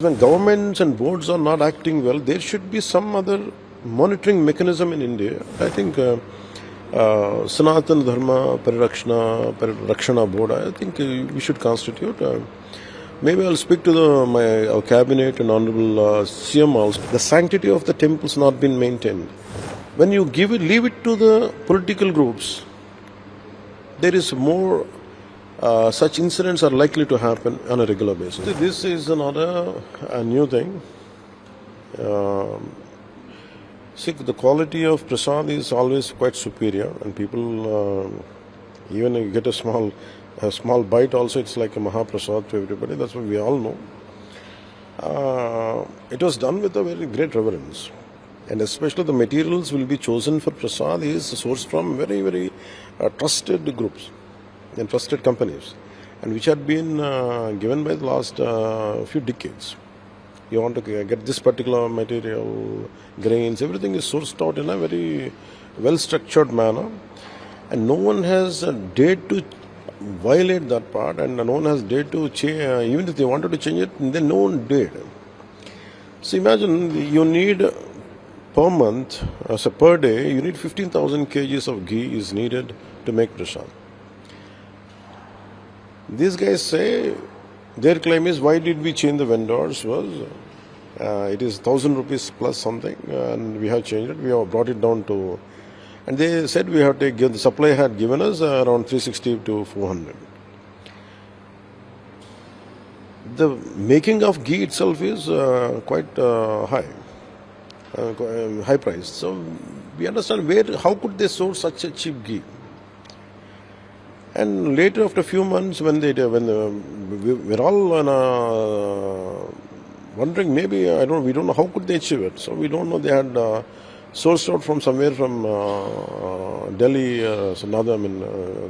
When governments and boards are not acting well, there should be some other monitoring mechanism in India. I think Sanatana Dharma Parakshana Board, I think we should constitute. Maybe I'll speak to our cabinet and honorable CM also. The sanctity of the temples not been maintained. When you leave it to the political groups, there is more such incidents are likely to happen on a regular basis. This is not a new thing. See, the quality of Prasad is always quite superior, and people even you get a small bite also, it's like a Mahaprasad to everybody. That's what we all know. It was done with a very great reverence, and especially the materials will be chosen for Prasad is sourced from very, very trusted groups and trusted companies, and which had been given by the last few decades. You want to get this particular material, grains, everything is sourced out in a very well-structured manner, and no one has dared to violate that part, and no one has dared to change. Even if they wanted to change it, then no one dared. So imagine you need per month, so per day, you need 15,000 kgs of ghee is needed to make Prasad. These guys say, their claim is, why did we change the vendors? Was it is 1,000 rupees plus something, and we have changed it. We have brought it down to, and they said we have to give, the supply had given us around 360 to 400. The making of ghee itself is quite high price. So we understand how could they source such a cheap ghee? And later, after a few months, we were all wondering, maybe we don't know how could they achieve it. So we don't know. They had sourced out from somewhere from Delhi,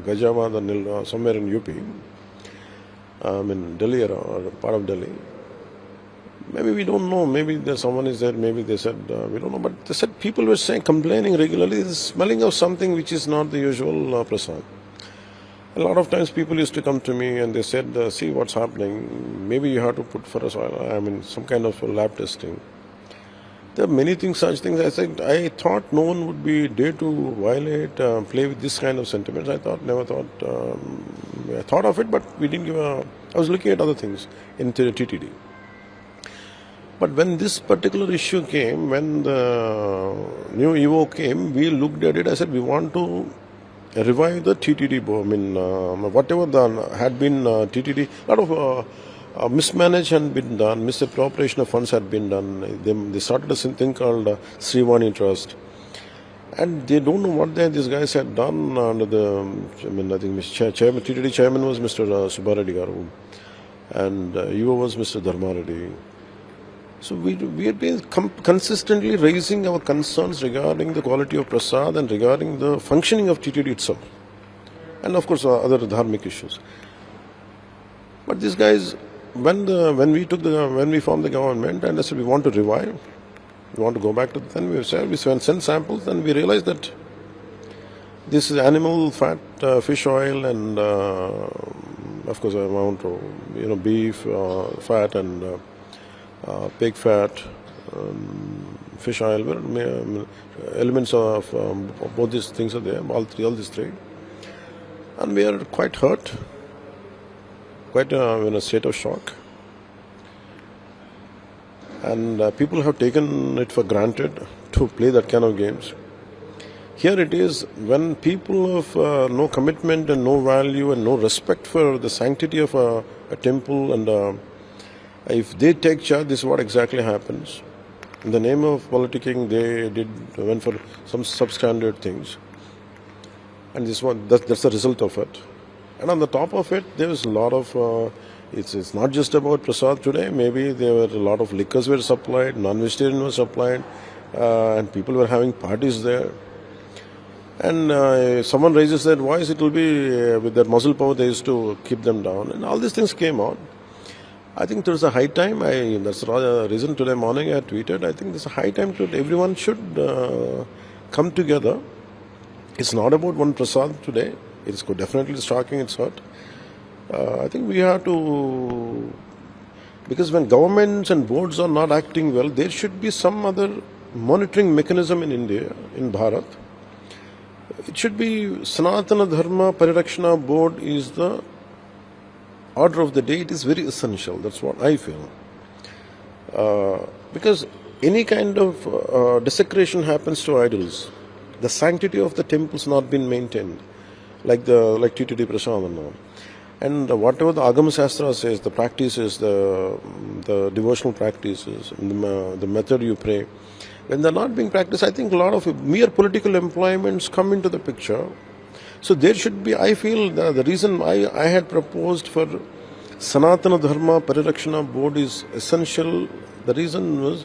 Gajamad, somewhere in UP. Delhi or part of Delhi. Maybe we don't know. Maybe someone is there. Maybe they said we don't know. But they said people were complaining regularly, the smelling of something which is not the usual Prasad. A lot of times people used to come to me and they said, see what's happening, maybe you have to put for some kind of lab testing. There are many things, such things. I thought no one would be dare to violate, play with this kind of sentiments. I thought of it, but we didn't give I was looking at other things in TTD. But when this particular issue came, when the new EO came, we looked at it. I said, we want to revive the TTD. Whatever had been TTD, a lot of mismanage had been done, misappropriation of funds had been done. They started a thing called Srivani Trust, and they don't know what these guys had done under the. I think TTD chairman was Mr. Subbareddy Garu, and EO was Mr. Dharma Reddy. So we have been consistently raising our concerns regarding the quality of Prasad and regarding the functioning of TTD itself, and of course other dharmic issues. But these guys, when we formed the government, and I said we want to revive, we want to go back to then we sent samples, and we realized that this is animal fat, fish oil, and of course amount of beef fat and pig fat, fish oil, elements of both these things are there, all these three. And we are quite hurt, quite in a state of shock. And people have taken it for granted to play that kind of games. Here it is, when people of no commitment and no value and no respect for the sanctity of a temple, and if they take charge, this is what exactly happens. In the name of politicking, they went for some substandard things, and that's the result of it. And on the top of it, there is a lot of. It's not just about Prasad today. Maybe there were a lot of liquors were supplied, non-vegetarian was supplied, and people were having parties there. And someone raises their voice, it will be with their muscle power. They used to keep them down, and all these things came out. I think there's a high time. That's the reason today morning I tweeted. I think there's a high time everyone should come together. It's not about one Prasad today. It's definitely shocking. It's hurt. I think we have to Because when governments and boards are not acting well, there should be some other monitoring mechanism in India, in Bharat. It should be Sanatana Dharma Parirakshana Board is the order of the day. It is very essential. That's what I feel. Because any kind of desecration happens to idols. The sanctity of the temples not been maintained, like Tirupati Prasadam and all. And whatever the Agama Shastra says, the practices, the devotional practices, the method you pray, when they're not being practiced, I think a lot of mere political employments come into the picture. So there should be, I feel, the reason I had proposed for Sanatana Dharma Parirakshana Board is essential. The reason was,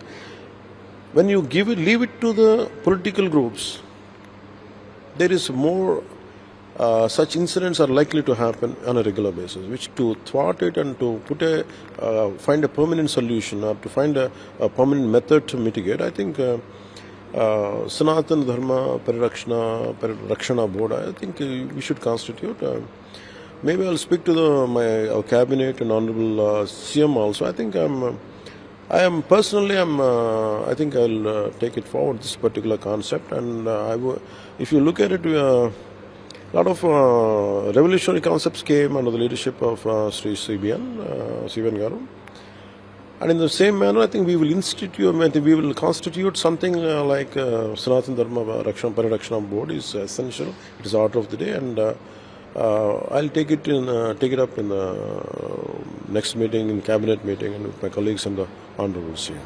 when you leave it to the political groups, there is more such incidents are likely to happen on a regular basis, which to thwart it and to find a permanent solution or to find a permanent method to mitigate, I think Sanatana Dharma Parirakshana Board, I think we should constitute. Maybe I'll speak to our cabinet and honorable CM also. I think I think I'll take it forward, this particular concept, and if you look at it, a lot of revolutionary concepts came under the leadership of Sri CBN Garu. And in the same manner, I think we will constitute something like Sanatana Dharma Parirakshana Board is essential. It is order of the day, and I'll take it up in the next meeting, in cabinet meeting, and with my colleagues and the honorable CM.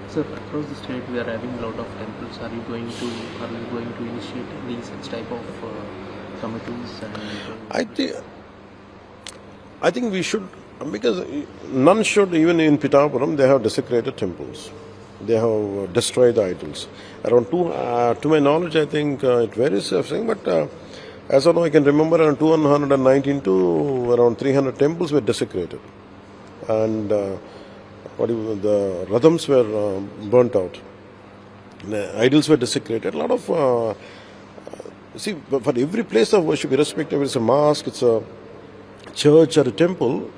Sir, across the state we are having a lot of temples. Are you going to initiate these such type of committees? I think we should, because none should. Even in Pitapuram, they have desecrated temples. They have destroyed the idols. Around to my knowledge, I think it varies, but as of now, I can remember around 219 to around 300 temples were desecrated, and the radhams were burnt out. The idols were desecrated. A lot of for every place of worship, irrespective if it's a mosque, it's a church or a temple,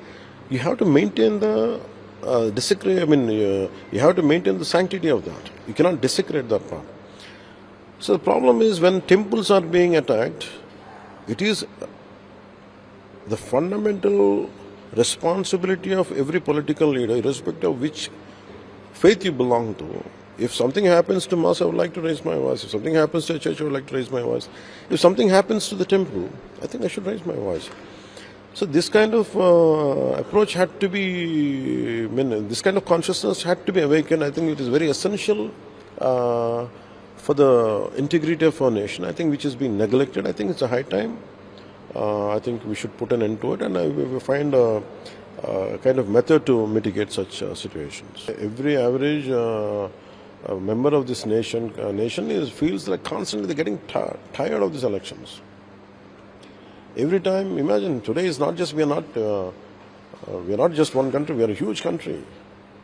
you have to maintain the you have to maintain the sanctity of that. You cannot desecrate that part. So the problem is, when temples are being attacked, it is the fundamental responsibility of every political leader, irrespective of which faith you belong to. If something happens to mosque, I would like to raise my voice. If something happens to a church, I would like to raise my voice. If something happens to the temple, I think I should raise my voice. So this kind of approach had to be, this kind of consciousness had to be awakened. I think it is very essential for the integrity of our nation, I think, which has been neglected. I think it's a high time. I think we should put an end to it, and we will find a kind of method to mitigate such situations. Every average member of this nation feels like constantly they're getting tired of these elections. Every time, imagine, today is not just, we are not just one country, we are a huge country.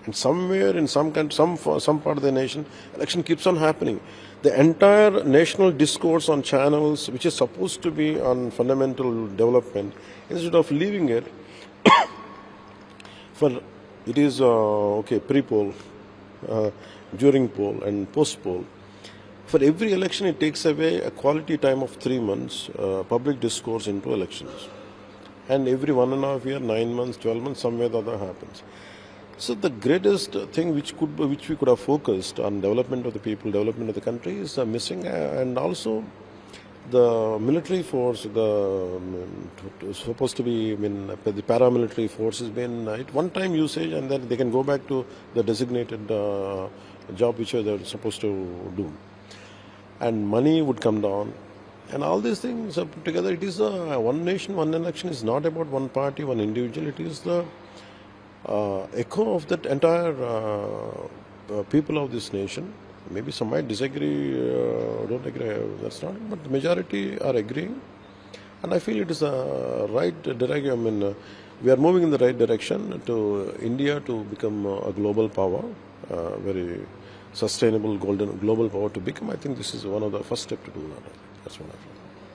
And somewhere in some part of the nation, election keeps on happening. The entire national discourse on channels, which is supposed to be on fundamental development, instead of leaving it for, it is pre-poll, during poll and post-poll. For every election, it takes away a quality time of 3 months, public discourse into elections. And every 1.5 years, 9 months, 12 months, somewhere the other happens. So the greatest thing which we could have focused on development of the people, development of the country is missing, and also the military force, supposed to be, the paramilitary force has been at one-time usage, and then they can go back to the designated job which they're supposed to do. And money would come down, and all these things are put together. It is one nation, one election is not about one party, one individual. It is the echo of that entire people of this nation. Maybe some might disagree, don't agree, that's not, but the majority are agreeing. And I feel it is a right direction. We are moving in the right direction to India to become a global power, very sustainable global power to become. I think this is one of the first steps to do that. That's what I feel.